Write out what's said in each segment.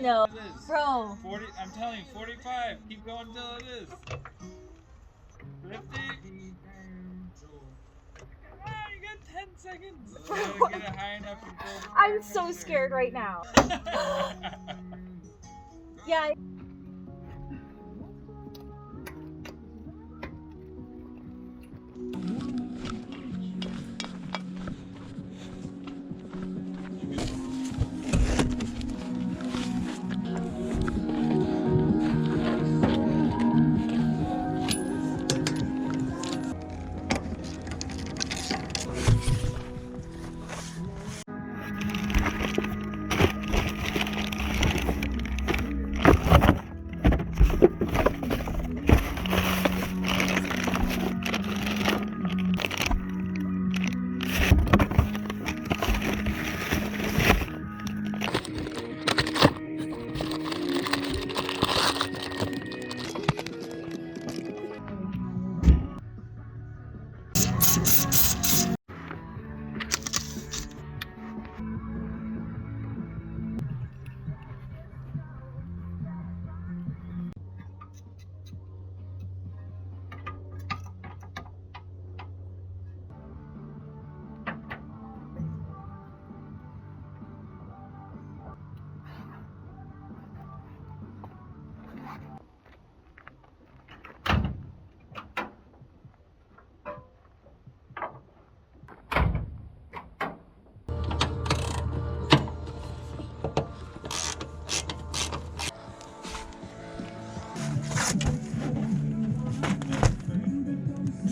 No. It is. Bro. 40, I'm telling you, 45. Keep going until it is. 50. Come on, you got 10 seconds. You gotta get it high enough and throw the I'm car so under scared right now. there. Yeah.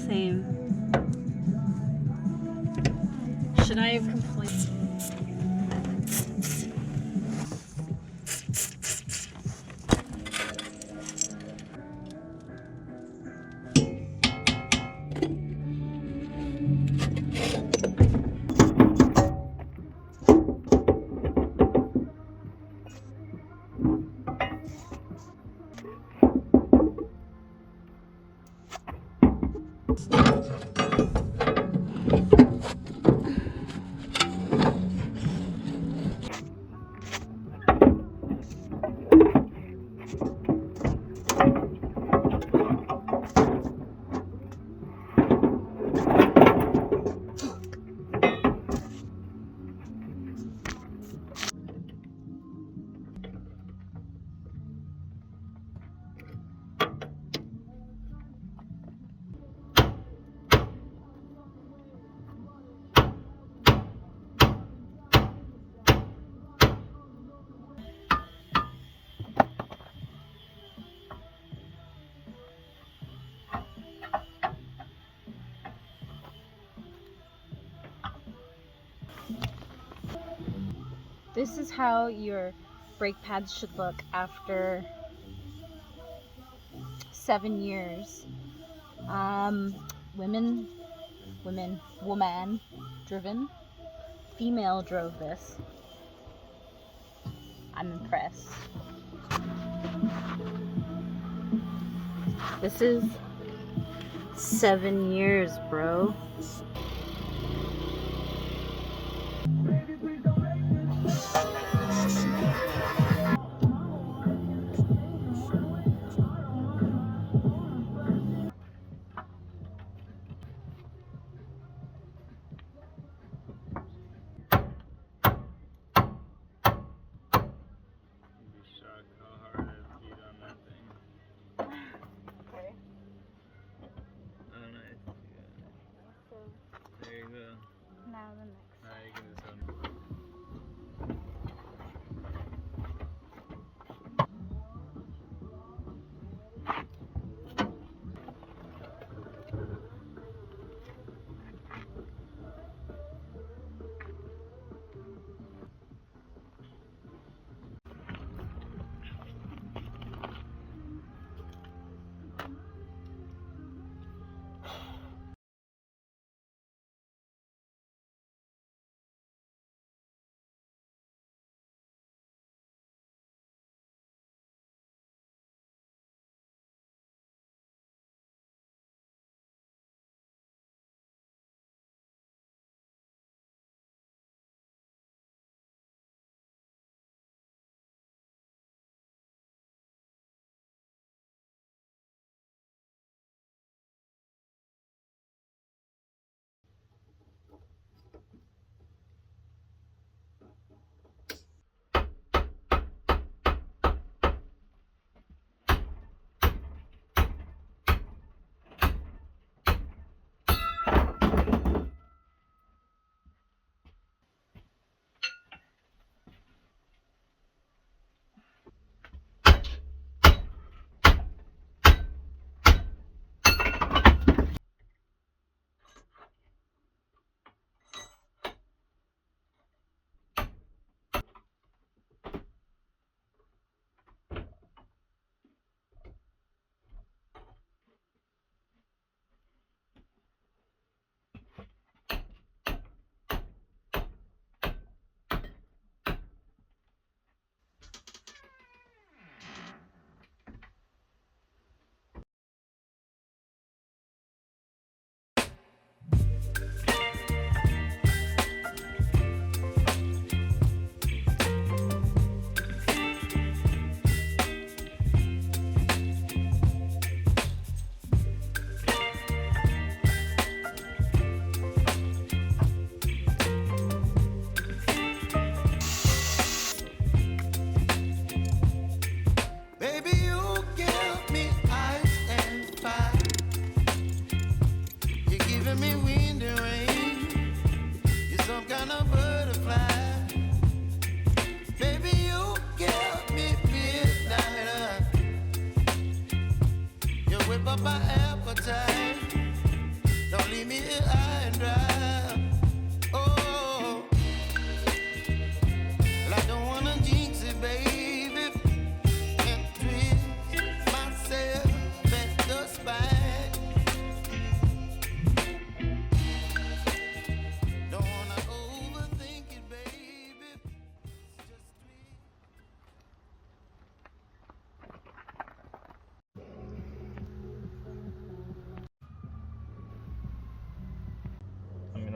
Same. Should I have completed? This is how your brake pads should look after 7 years. Woman driven. Female drove this. I'm impressed. This is 7 years, bro. There you go. Now the next. Now you can just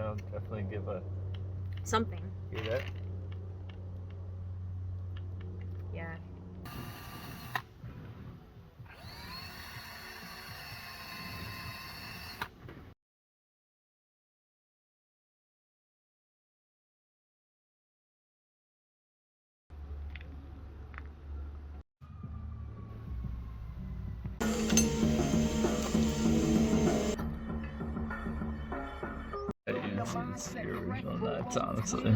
that'll definitely give a something. hear that? Yeah. It's the original nuts, honestly.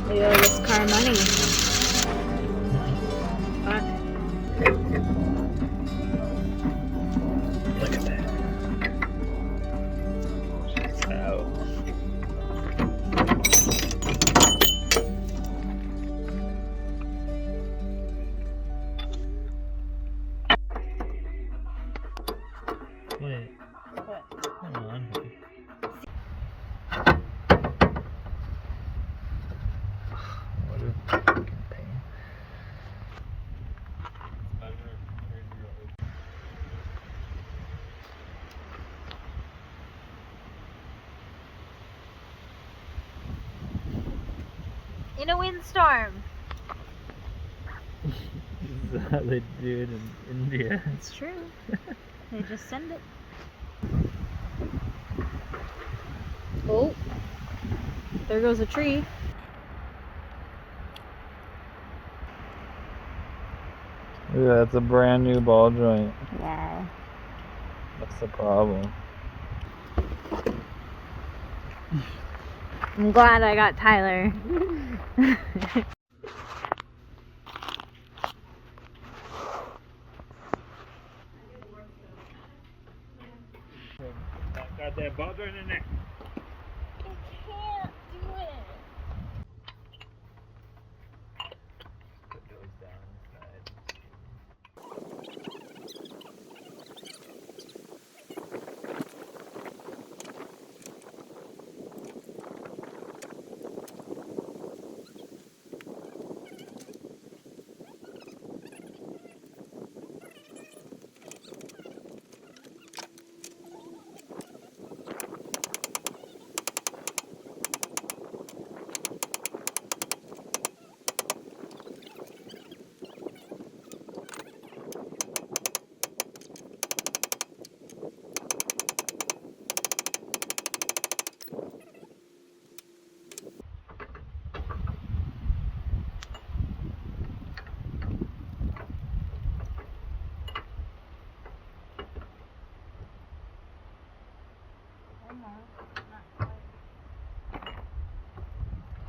We owe this car money. Fuck. Look at that. It's out. Wait. What? Come on. What a fucking pain. In a windstorm. This is how they do it in India. It's true. They just send it. Oh. There goes a tree. Yeah, that's a brand new ball joint. Wow. That's the problem. I'm glad I got Tyler. Got that ball joint in there. I can't do it. Put those down inside.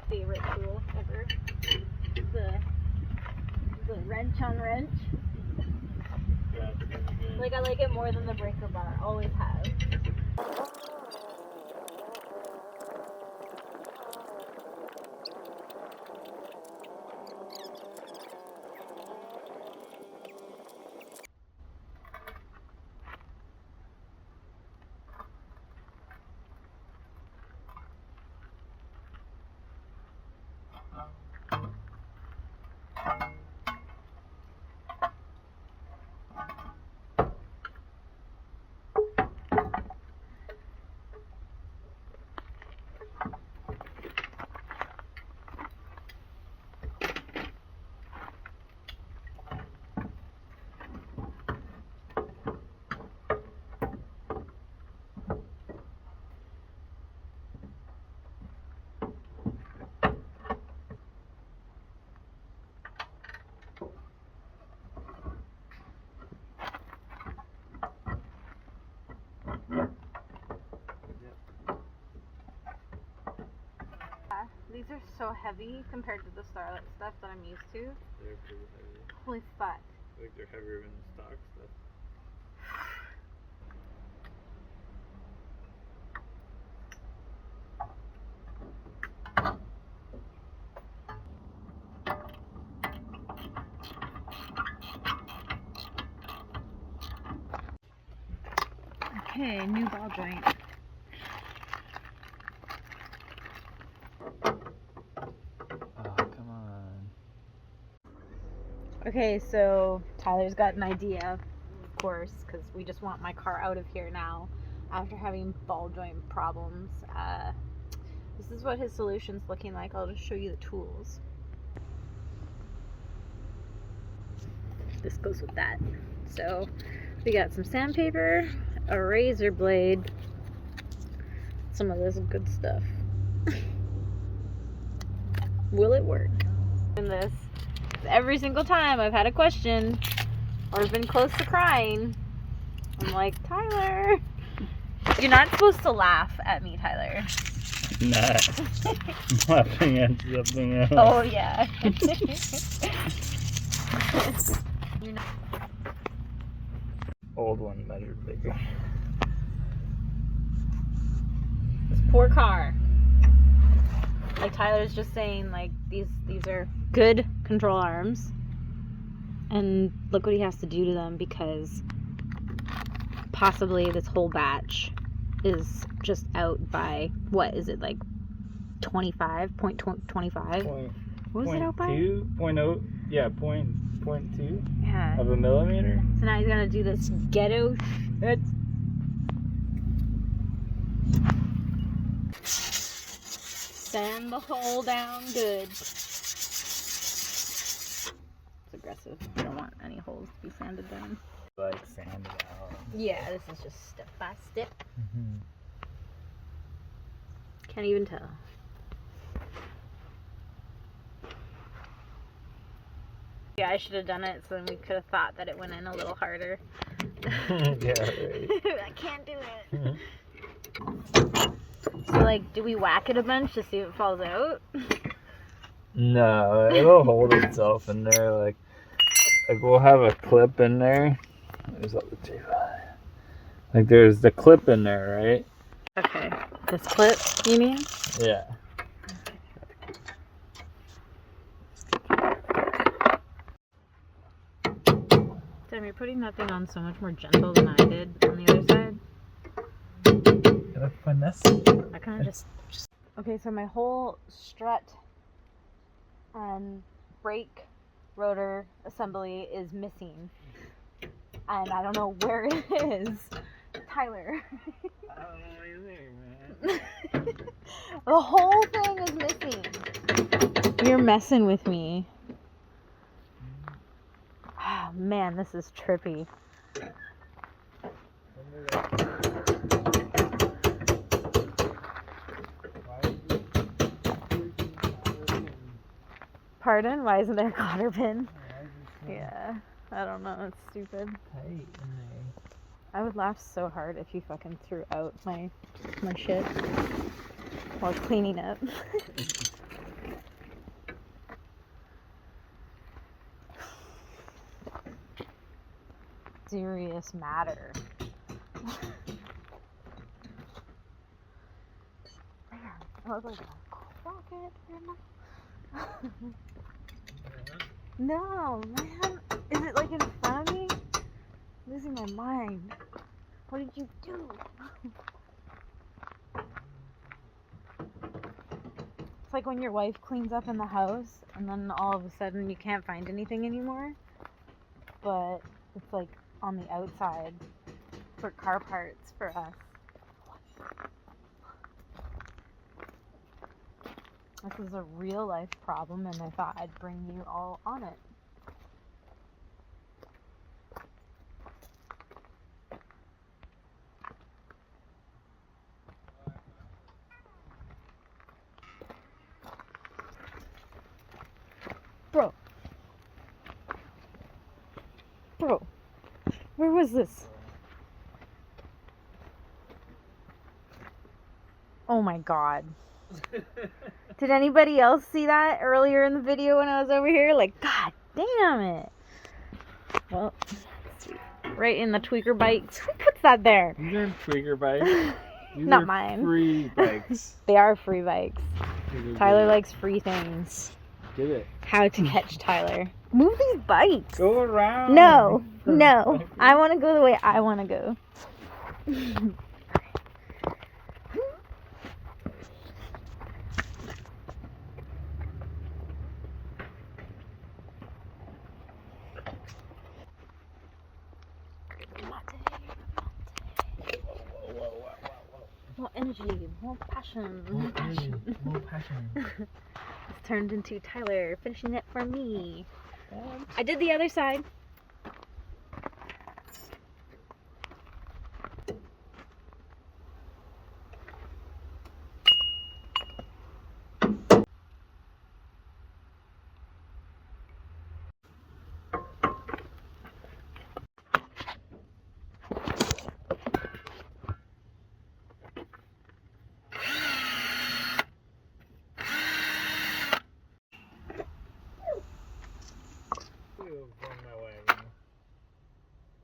Favorite tool ever. The wrench on wrench. Yeah, it's gonna be good. Like, I like it more than the breaker bar. Always have. These are so heavy compared to the Starlight stuff that I'm used to. They're pretty heavy. Holy fuck. I think they're heavier than the stock stuff. Okay, new ball joint. Oh, come on. Okay, so Tyler's got an idea, of course, because we just want my car out of here now after having ball joint problems. This is what his solution's looking like. I'll just show you the tools. This goes with that. So we got some sandpaper, a razor blade, some of this good stuff. Will it work? In this, every single time I've had a question or been close to crying, I'm like, Tyler, you're not supposed to laugh at me, Tyler. Not. I'm laughing at something else. Oh yeah. You're not. Old one measured bigger. This poor car. Like Tyler's just saying, like these are good control arms, and look what he has to do to them because possibly this whole batch is just out by what is it, like 25.25? What was it out by? 2.0, yeah, point 2 Yeah. of a millimeter. So now he's gonna do this ghetto shit. Sand the hole down good. It's aggressive. I don't want any holes to be sanded down. Like sand it out. Yeah, this is just step by step. Mm-hmm. Can't even tell. Yeah, I should have done it so then we could have thought that it went in a little harder. Yeah, right. I can't do it. So, like, do we whack it a bunch to see if it falls out? No, it'll hold itself in there. Like we'll have a clip in there. There's all the tape. Like there's the clip in there, right? Okay. This clip, you mean? Yeah. Damn, you're putting that thing on so much more gentle than I did on the other side. Gotta finesse. I kind of just... Okay, so my whole strut and brake rotor assembly is missing. And I don't know where it is. Tyler. I don't know either, man. The whole thing is missing. You're messing with me. Oh, man, this is trippy. Pardon? Why isn't there a cotter pin? Yeah, I don't know. It's stupid. Tight in there. I would laugh so hard if you fucking threw out my shit while cleaning up. serious matter. Man, I look like a crockett right now. No, man. Is it like in front of me? I'm losing my mind. What did you do? It's like when your wife cleans up in the house and then all of a sudden you can't find anything anymore. But it's like on the outside for car parts for us. This is a real life problem and I thought I'd bring you all on it. Bro, where was this? Oh my god. Did anybody else see that earlier in the video when I was over here? Like, god damn it. Well, sweet. Right in the tweaker bikes. Who puts that there? These aren't tweaker bikes. These Not are mine. free bikes. They are free bikes. Tyler likes free things. Get it. How to catch Tyler. Move these bikes. Go around. No. I want to go the way I want to go. More energy, more passion. More passion. It's turned into Tyler finishing it for me. I did the other side.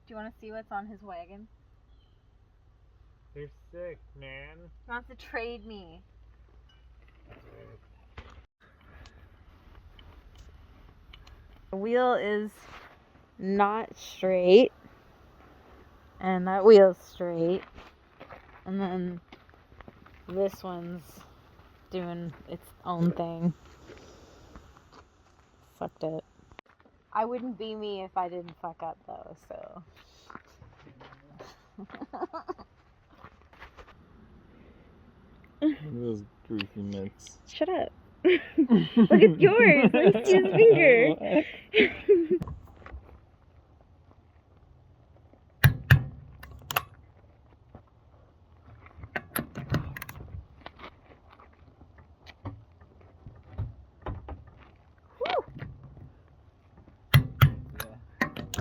Do you want to see what's on his wagon? They're sick, man. He wants to trade me. The wheel is not straight. And that wheel's straight. And then this one's doing its own thing. Fucked up. I wouldn't be me if I didn't fuck up though, so. Those greasy mitts. Shut up. Look at yours. Let me see his finger.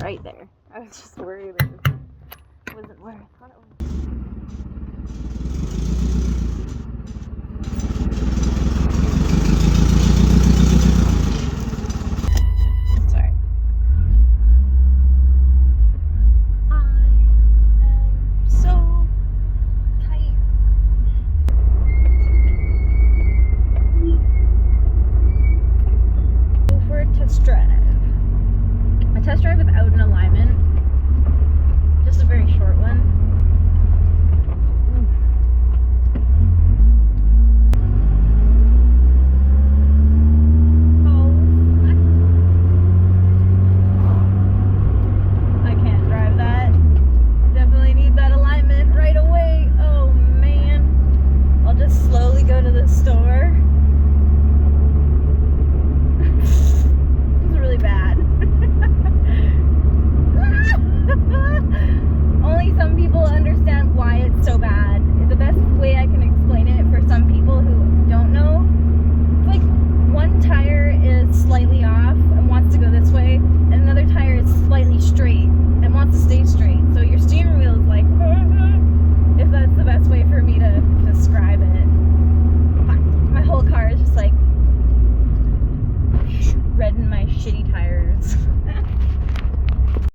Right there. I was just worried it wasn't where I thought it was.